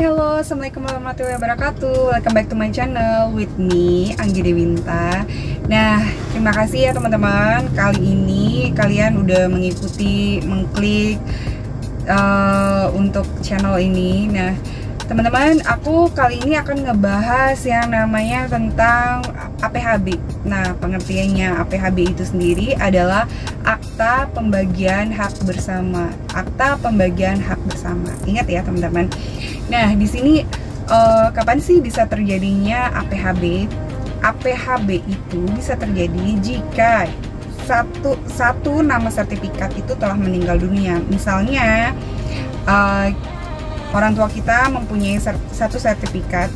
Hai, halo, assalamualaikum warahmatullahi wabarakatuh. Welcome back to my channel with me, Anggi Dewinta. Nah, terima kasih ya teman-teman. Kali ini kalian udah mengklik untuk channel ini. Nah, teman-teman, aku kali ini akan ngebahas yang namanya tentang APHB. Nah, pengertiannya APHB itu sendiri adalah Akta Pembagian Hak Bersama. Akta Pembagian Hak Bersama. Ingat ya, teman-teman. Nah, di sini kapan sih bisa terjadinya APHB? APHB itu bisa terjadi jika satu nama sertifikat itu telah meninggal dunia. Misalnya orang tua kita mempunyai satu sertifikat,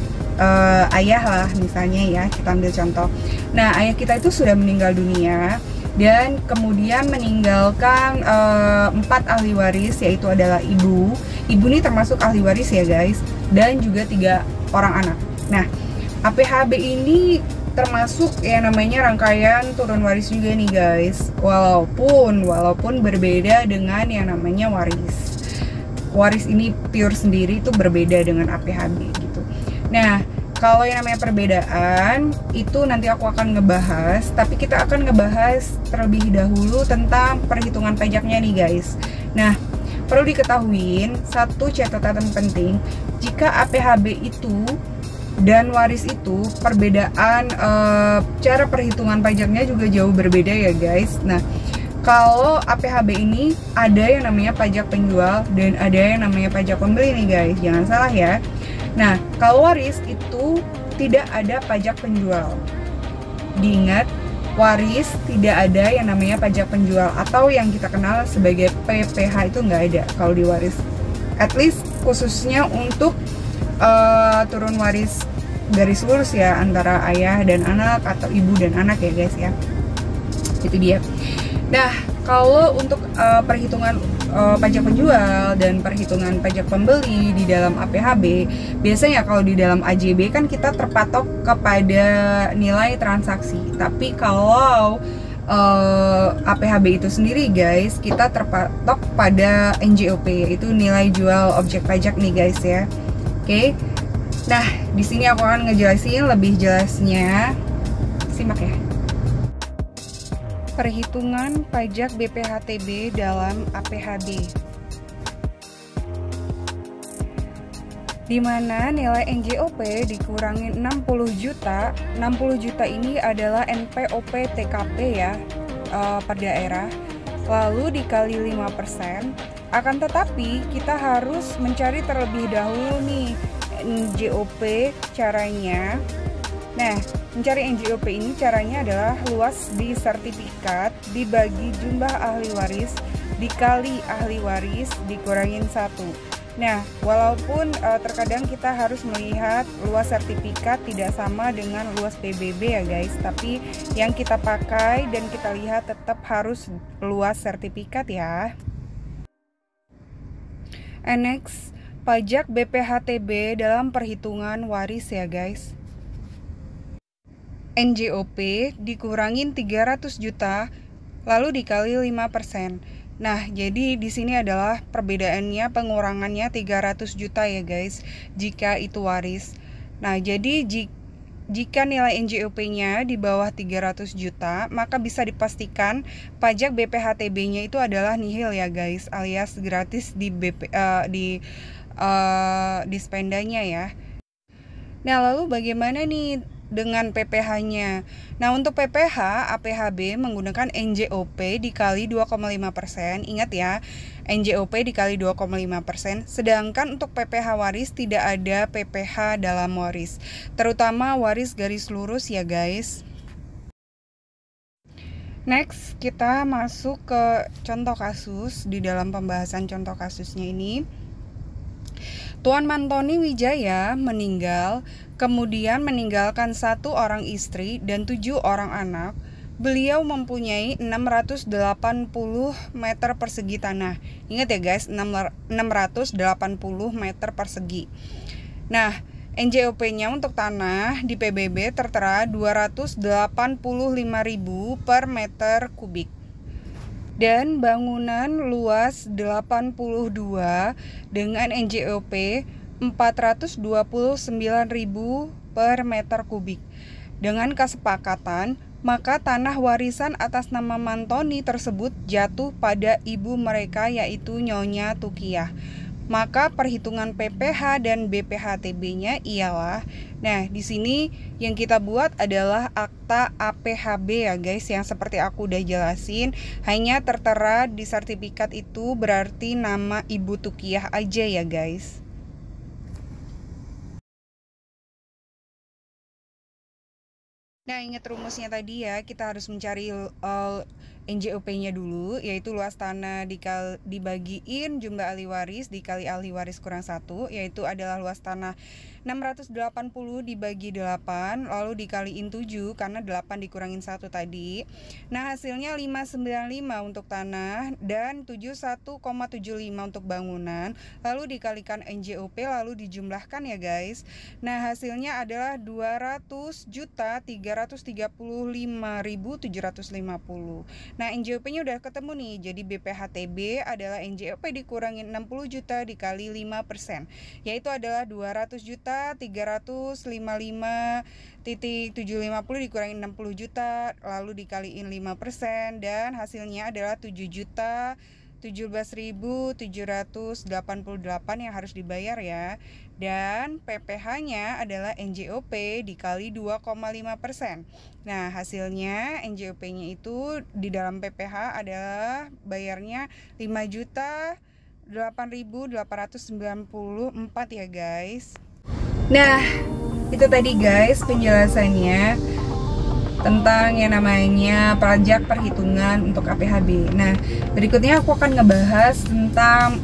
ayah lah misalnya ya, kita ambil contoh. Nah, ayah kita itu sudah meninggal dunia dan kemudian meninggalkan 4 ahli waris, yaitu adalah ibu. Ibu ini termasuk ahli waris ya guys, dan juga 3 orang anak. Nah, APHB ini termasuk yang namanya rangkaian turun waris juga nih guys, walaupun berbeda dengan yang namanya waris. Waris ini pure sendiri itu berbeda dengan APHB gitu. Nah, kalau yang namanya perbedaan itu nanti aku akan ngebahas, tapi kita akan ngebahas terlebih dahulu tentang perhitungan pajaknya nih guys. Nah, perlu diketahui satu catatan penting, jika APHB itu dan waris itu perbedaan cara perhitungan pajaknya juga jauh berbeda ya guys. Nah, kalau APHB ini ada yang namanya pajak penjual dan ada yang namanya pajak pembeli nih guys, jangan salah ya. Nah, kalau waris itu tidak ada pajak penjual. Diingat, waris tidak ada yang namanya pajak penjual atau yang kita kenal sebagai PPh, itu nggak ada kalau di waris. At least khususnya untuk turun waris garis lurus ya, antara ayah dan anak atau ibu dan anak ya guys ya. Itu dia. Nah, kalau untuk perhitungan pajak penjual dan perhitungan pajak pembeli di dalam APHB, biasanya kalau di dalam AJB kan kita terpatok kepada nilai transaksi. Tapi kalau APHB itu sendiri guys, kita terpatok pada NJOP, yaitu nilai jual objek pajak nih guys ya. Oke. Nah, di sini aku akan ngejelasin lebih jelasnya. Simak ya. Perhitungan pajak BPHTB dalam APHB, di mana nilai NJOP dikurangi 60 juta. 60 juta ini adalah NPOP TKP ya, per daerah, lalu dikali 5%. Akan tetapi kita harus mencari terlebih dahulu nih NJOP caranya. Nah, mencari NJOP ini caranya adalah luas di sertifikat dibagi jumlah ahli waris dikali ahli waris dikurangin 1. Nah, walaupun terkadang kita harus melihat luas sertifikat tidak sama dengan luas PBB ya guys, tapi yang kita pakai dan kita lihat tetap harus luas sertifikat ya. And next, pajak BPHTB dalam perhitungan waris ya guys. NJOP dikurangin 300 juta lalu dikali 5%. Nah, jadi di sini adalah perbedaannya, pengurangannya 300 juta ya guys, jika itu waris. Nah, jadi jika nilai NJOP-nya di bawah 300 juta, maka bisa dipastikan pajak BPHTB-nya itu adalah nihil ya guys, alias gratis di spendanya ya. Nah, lalu bagaimana nih dengan PPh-nya? Nah, untuk PPh APHB menggunakan NJOP dikali 2,5%. Ingat ya, NJOP dikali 2,5%. Sedangkan untuk PPh waris tidak ada PPh dalam waris, terutama waris garis lurus ya guys. Next, kita masuk ke contoh kasus. Di dalam pembahasan contoh kasusnya ini, Tuan Mantoni Wijaya meninggal, kemudian meninggalkan 1 orang istri dan 7 orang anak. Beliau mempunyai 680 meter persegi tanah. Ingat ya guys, 680 meter persegi. Nah, NJOP-nya untuk tanah di PBB tertera 285.000 per meter kubik. Dan bangunan luas 82 dengan NJOP 429.000 per meter kubik. Dengan kesepakatan, maka tanah warisan atas nama Mantoni tersebut jatuh pada ibu mereka yaitu Nyonya Tukiyah. Maka perhitungan PPh dan BPHTB-nya ialah, nah di sini yang kita buat adalah akta APHB ya guys, yang seperti aku udah jelasin, hanya tertera di sertifikat itu berarti nama Ibu Tukiyah aja ya guys. Nah, ingat rumusnya tadi ya, kita harus mencari NJOP-nya dulu, yaitu luas tanah dibagiin jumlah ahli waris dikali ahli waris kurang 1, yaitu adalah luas tanah 680 dibagi 8, lalu dikaliin 7, karena 8 dikurangin 1 tadi. Nah, hasilnya 595 untuk tanah, dan 71,75 untuk bangunan, lalu dikalikan NJOP, lalu dijumlahkan ya guys. Nah, hasilnya adalah 200.335.750. Nah, NJOP-nya udah ketemu nih, jadi BPHTB adalah NJOP dikurangin 60 juta dikali 5%, yaitu adalah 200.355.750 dikurangin 60 juta, lalu dikaliin 5%, dan hasilnya adalah 7.017.788 yang harus dibayar ya. Dan PPh-nya adalah NJOP dikali 2,5%. Nah, hasilnya NJOP-nya itu di dalam PPh adalah bayarnya 5.008.894 ya guys. Nah, itu tadi guys penjelasannya tentang yang namanya pajak perhitungan untuk APHB. Nah, berikutnya aku akan ngebahas tentang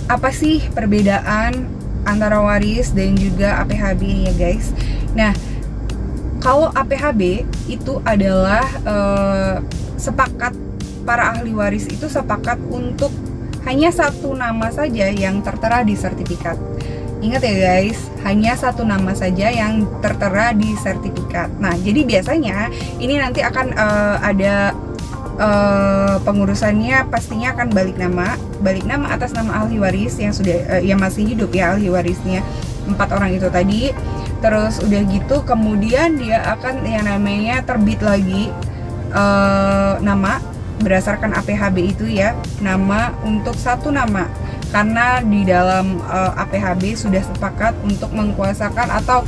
apa sih perbedaan antara waris dan juga APHB ini ya guys. Nah, kalau APHB itu adalah sepakat, para ahli waris itu sepakat untuk hanya satu nama saja yang tertera di sertifikat. Ingat ya guys, hanya satu nama saja yang tertera di sertifikat. Nah, jadi biasanya ini nanti akan ada pengurusannya, pastinya akan balik nama atas nama ahli waris yang sudah yang masih hidup ya, ahli warisnya 4 orang itu tadi. Terus udah gitu kemudian dia akan yang namanya terbit lagi nama berdasarkan APHB itu ya, nama untuk satu nama, karena di dalam APHB sudah sepakat untuk mengkuasakan atau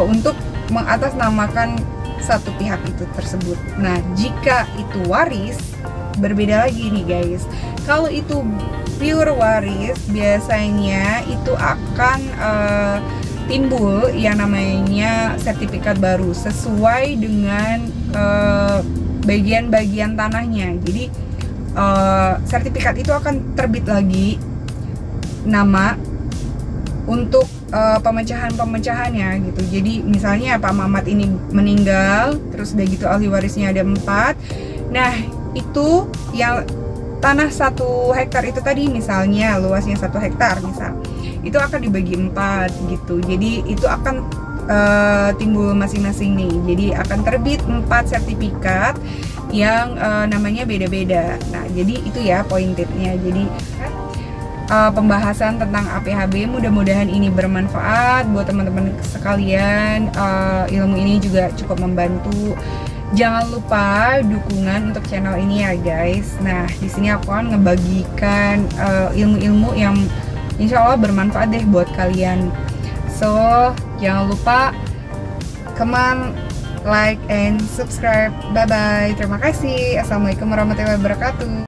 untuk mengatasnamakan satu pihak itu tersebut. Nah, jika itu waris berbeda lagi nih guys. Kalau itu pure waris biasanya itu akan timbul yang namanya sertifikat baru sesuai dengan bagian-bagian tanahnya. Jadi sertifikat itu akan terbit lagi nama untuk pemecahan-pemecahannya gitu. Jadi misalnya Pak Mamat ini meninggal, terus udah gitu ahli warisnya ada 4. Nah, itu yang tanah 1 hektar itu tadi misalnya luasnya 1 hektar misal, itu akan dibagi 4 gitu. Jadi itu akan timbul masing-masing nih. Jadi akan terbit 4 sertifikat yang namanya beda-beda. Nah, jadi itu ya poin tipnya. Jadi pembahasan tentang APHB, mudah-mudahan ini bermanfaat buat teman-teman sekalian. Ilmu ini juga cukup membantu. Jangan lupa dukungan untuk channel ini ya guys. Nah, di sini aku akan ngebagikan ilmu-ilmu yang insya Allah bermanfaat deh buat kalian. So, jangan lupa comment, like, and subscribe. Bye bye. Terima kasih. Assalamualaikum warahmatullahi wabarakatuh.